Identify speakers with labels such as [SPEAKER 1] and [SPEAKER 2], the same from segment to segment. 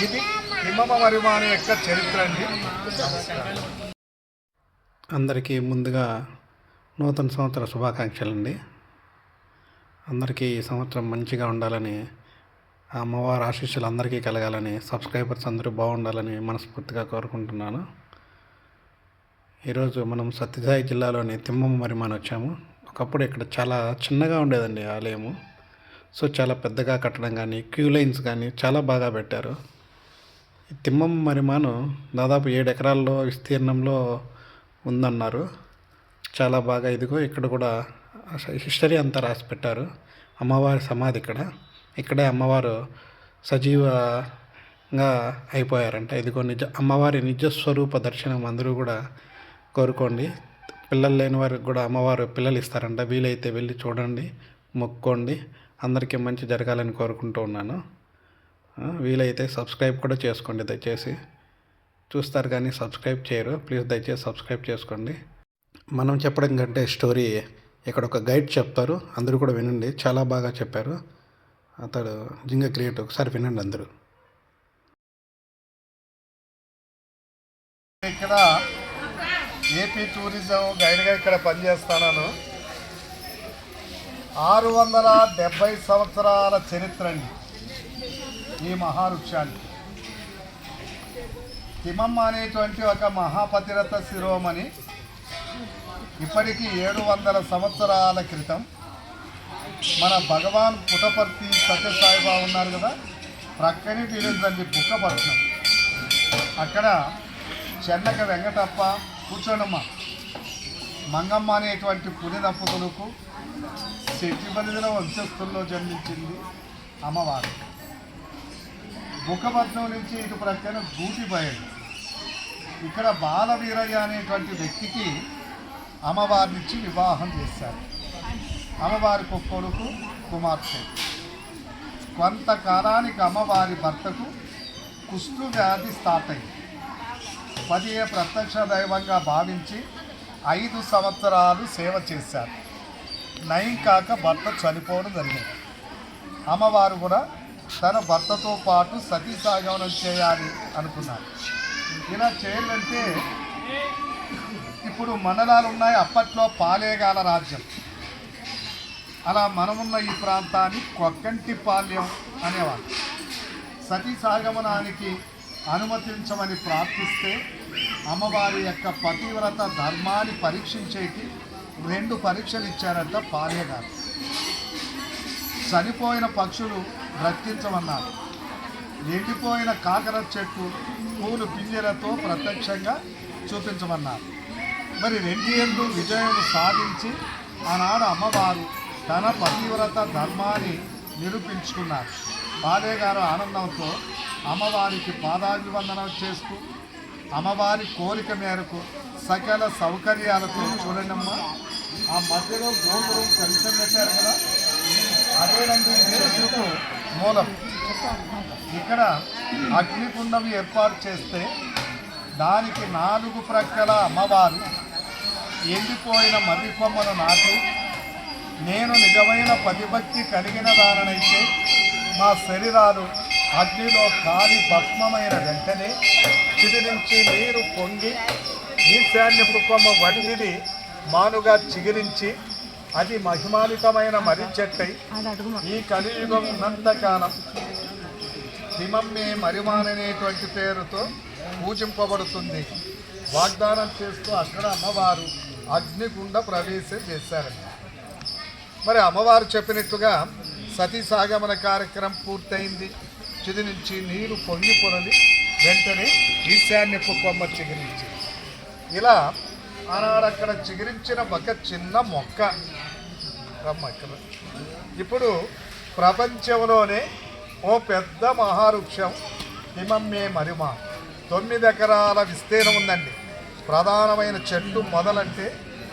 [SPEAKER 1] ఇది తిమ్మమ్మ మరిమాను యొక్క చరిత్ర అండి.
[SPEAKER 2] అందరికీ ముందుగా నూతన సంవత్సర శుభాకాంక్షలు అండి. అందరికీ ఈ సంవత్సరం మంచిగా ఉండాలని, ఆ అమ్మవారి ఆశీస్సులు అందరికీ కలగాలని, సబ్స్క్రైబర్స్ అందరూ బాగుండాలని మనస్ఫూర్తిగా కోరుకుంటున్నాను. ఈరోజు మనం సత్యసాయి జిల్లాలోని తిమ్మమ్మ మరిమాను వచ్చాము. ఒకప్పుడు ఇక్కడ చాలా చిన్నగా ఉండేదండి ఆలయము. సో చాలా పెద్దగా కట్టడం కానీ, క్యూ లైన్స్ కానీ చాలా బాగా పెట్టారు. ఈ తిమ్మమ్మ మరిమాను దాదాపు 7 ఎకరాల్లో విస్తీర్ణంలో ఉందన్నారు. చాలా బాగా ఇదిగో ఇక్కడ కూడా హిస్టరీ అంతా రాసి పెట్టారు. అమ్మవారి సమాధి ఇక్కడే అమ్మవారు సజీవంగా అయిపోయారంట. ఇదిగో అమ్మవారి నిజస్వరూప దర్శనం అందరూ కూడా కోరుకోండి. పిల్లలు లేని వారికి కూడా అమ్మవారు పిల్లలు ఇస్తారంట. వీలైతే వెళ్ళి చూడండి, మొక్కోండి. అందరికీ మంచి జరగాలని కోరుకుంటూ ఉన్నాను. వీలైతే సబ్స్క్రైబ్ కూడా చేసుకోండి. దయచేసి చూస్తారు కానీ సబ్స్క్రైబ్ చేయరు. ప్లీజ్ దయచేసి సబ్స్క్రైబ్ చేసుకోండి. మనం చెప్పడం కంటే స్టోరీ ఇక్కడ ఒక గైడ్ చెప్తారు, అందరూ కూడా వినండి. చాలా బాగా చెప్పారు. అతడు జింగ క్రియేట్. ఒకసారి వినండి అందరూ.
[SPEAKER 1] ఇక్కడ ఏపీ టూరిజం గైడ్గా ఇక్కడ పనిచేస్తున్నాను. 670 సంవత్సరాల చరిత్ర అండి ఈ మహావృక్షానికి. తిమ్మమ్మ అనేటువంటి ఒక మహాపతిరథ శిరోమణి ఇప్పటికీ 700 సంవత్సరాల క్రితం మన భగవాన్ పుట్టపర్తి సత్యసాయిబాబా ఉన్నారు కదా, ప్రక్కనే తెలియదండి బుక్కపట్నం. అక్కడ చెన్నక వెంకటప్ప, కూర్చోనమ్మ మంగమ్మ అనేటువంటి పులి దంపతులకు శెట్టిబలిదల వంశస్థుల్లో జన్మించింది అమ్మవారు. బుక్కపట్నం నుంచి ఇటు ప్రక్కన గూటిబయలు. ఇక్కడ బాలవీరయ్య అనేటువంటి వ్యక్తికి అమ్మవారినిచ్చి వివాహం చేశారు. అమ్మవారికి ఒక కొడుకు, కుమార్తె. కొంతకాలానికి అమ్మవారి భర్తకు కుష్టు వ్యాధి స్టార్ట్ అయింది. 10 ప్రత్యక్ష దైవంగా భావించి 5 సంవత్సరాలు సేవ చేశారు. నయం కాక భర్త చనిపోవడం జరిగింది. అమ్మవారు కూడా తన భర్తతో పాటు సతీ సాగమనం చేయాలి అనుకున్నారు. ఇలా చేయాలంటే ఇప్పుడు మండలాలు ఉన్నాయి. అప్పట్లో పాలేగాల రాజ్యం. అలా మనమున్న ఈ ప్రాంతాన్ని కొక్కంటిపాల్యం అనేవారు. సతీ సాగమనానికి అనుమతించమని ప్రార్థిస్తే అమ్మవారి యొక్క పతివ్రత ధర్మాన్ని పరీక్షించేకి 2 పరీక్షలు ఇచ్చారంట పాలేగారు. చనిపోయిన పక్షులు బ్రతికించమన్నారు. ఎండిపోయిన కాకర చెట్టు పూలు పింజలతో ప్రత్యక్షంగా చూపించమన్నారు. మరి 2 విజయం సాధించి ఆనాడు అమ్మవారు తన పతివ్రత ధర్మాన్ని నిరూపించుకున్నారు. బాలేగారు ఆనందంతో అమ్మవారికి పాదాభివందనం చేస్తూ అమ్మవారి కోరిక మేరకు సకల సౌకర్యాలతో చూడండమ్మా. ఆ మధ్యలో గోపురం కలిసం పెట్టారు కదా, అదేనండి విద్యుత్తు మూలం. ఇక్కడ అగ్నికుండం ఏర్పాటు చేస్తే దానికి 4 ప్రక్కల అమ్మవారు ఎండిపోయిన మర్రి కొమ్మను నాటి, నేను నిజమైన పతిభక్తి కలిగిన దానైతే మా శరీరాలు అగ్నిలో కాలి భస్మమైన వెంటనే చిది నుంచి నీరు పొంగి ఈశాన్యపు కొమ్మ వడిది మానుగా చిగిరించి అది మహిమాలితమైన మర్రి చెట్టై ఈ కలియుగం ఉన్నంతకాలం తిమ్మమ్మే మరిమాననేటువంటి పేరుతో పూజింపబడుతుంది. వాగ్దానం చేస్తూ అక్కడ అమ్మవారు అగ్నిగుండ ప్రవేశం చేశారండి. మరి అమ్మవారు చెప్పినట్టుగా సతీ సాగమన కార్యక్రమం పూర్తయింది. చిది నుంచి నీరు పొంగి పొరలి వెంటనే ఈశాన్యపు కొమ్మ చిగురించి, ఇలా ఆనాడు అక్కడ చిగురించిన ఒక చిన్న మొక్క ఇక్కడ ఇప్పుడు ప్రపంచంలోనే ఓ పెద్ద మహావృక్షం తిమ్మమ్మే మరిమ. 9 ఎకరాల విస్తీర్ణం ఉందండి. ప్రధానమైన చెట్టు మొదలంటే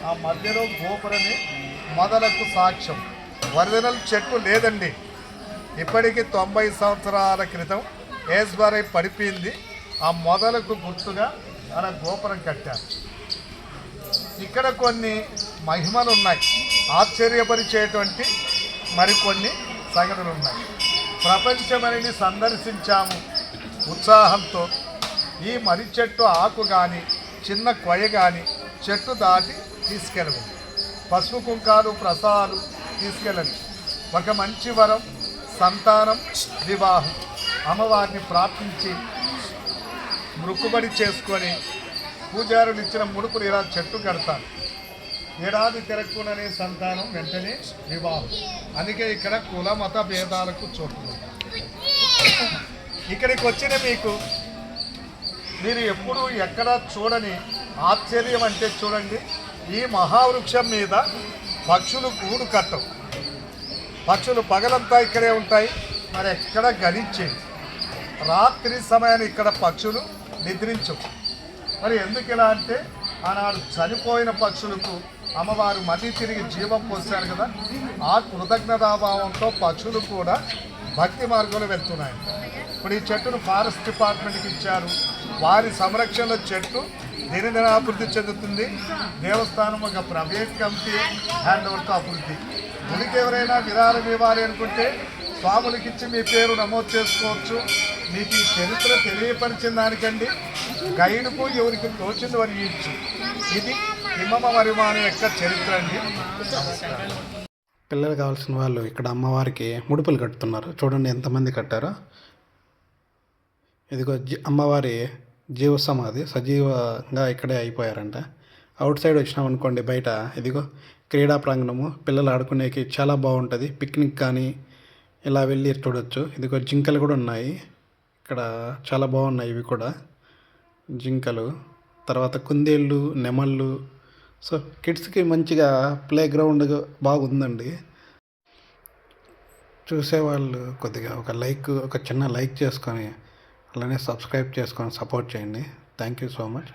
[SPEAKER 1] ఆ మధ్యలో గోపురమే మొదలకు సాక్ష్యం. ఒరిజినల్ చెట్టు లేదండి. ఇప్పటికి 90 సంవత్సరాల క్రితం ఏస్బరై పడిపోయింది. ఆ మొదలకు గుర్తుగా అలా గోపురం కట్టారు. ఇక్కడ కొన్ని మహిమలు ఉన్నాయి, ఆశ్చర్యపరిచేటువంటి మరికొన్ని సంగతులు ఉన్నాయి. ప్రపంచమని సందర్శించాము, ఉత్సాహంతో ఈ మర్రి చెట్టు ఆకు కానీ చిన్న కొయ్య కానీ చెట్టు దాటి తీసుకెళ్ళవు. పసుపు కుంకాలు ప్రసాదాలు తీసుకెళ్ళండి. ఒక మంచి వరం, సంతానం, వివాహం అమ్మవారిని ప్రార్థించి మృక్కుబడి చేసుకొని పూజారులు ఇచ్చిన ముడుపులు ఇలా చెట్టు కడతారు. ఏడాది తిరగకుండానే సంతానం, వెంటనే వివాహం. అందుకే ఇక్కడ కుల మత భేదాలకు చోటు. ఇక్కడికి వచ్చిన మీరు ఎప్పుడు ఎక్కడ చూడని ఆశ్చర్యం అంటే చూడండి, ఈ మహావృక్షం మీద పక్షులు గూడు కట్టవు. పక్షులు పగలంతా ఇక్కడే ఉంటాయి, మరి ఎక్కడ గణించేవి. రాత్రి సమయాన్ని ఇక్కడ పక్షులు నిద్రించవు. మరి ఎందుకు ఇలా అంటే ఆనాడు చనిపోయిన పక్షులకు అమ్మవారు మళ్ళీ తిరిగి జీవం పోశారు కదా, ఆ కృతజ్ఞతాభావంతో పక్షులు కూడా భక్తి మార్గంలో వెళ్తున్నాయి. ఇప్పుడు ఈ చెట్టును ఫారెస్ట్ డిపార్ట్మెంట్కి ఇచ్చారు. వారి సంరక్షణలో చెట్టు దినదినాభివృద్ధి చెందుతుంది. దేవస్థానం ఒక ప్రైవేట్ కమిటీ హ్యాండ్ ఓవర్తో అభివృద్ధి. గుడికి ఎవరైనా విరాళం ఇవ్వాలి అనుకుంటే స్వాములకి ఇచ్చి మీ పేరు నమోదు చేసుకోవచ్చు. మీకు ఈ చరిత్ర తెలియపరిచిన దానికండి గైడ్కు ఎవరికి తోచింది వారు ఇచ్చు. ఇది తిమ్మమ్మ మరిమాని యొక్క చరిత్ర అండి.
[SPEAKER 2] పిల్లలు కావాల్సిన వాళ్ళు ఇక్కడ అమ్మవారికి ముడుపులు కట్టుతున్నారు. చూడండి ఎంతమంది కట్టారో. ఇదిగో అమ్మవారి జీవ సమాధి సజీవంగా ఇక్కడే అయిపోయారంట. అవుట్ సైడ్ వచ్చినాం అనుకోండి, బయట ఇదిగో క్రీడా ప్రాంగణము, పిల్లలు ఆడుకునేకి చాలా బాగుంటుంది. పిక్నిక్ కానీ ఇలా వెళ్ళి చూడొచ్చు. ఇదిగో జింకలు కూడా ఉన్నాయి ఇక్కడ, చాలా బాగున్నాయి ఇవి కూడా జింకలు. తర్వాత కుందేళ్ళు, నెమళ్ళు. సో కిడ్స్కి మంచిగా ప్లే గ్రౌండ్ బాగుందండి. చూసేవాళ్ళు కొద్దిగా ఒక చిన్న లైక్ చేసుకొని అలానే సబ్స్క్రైబ్ చేసుకొని సపోర్ట్ చేయండి. Thank you so much.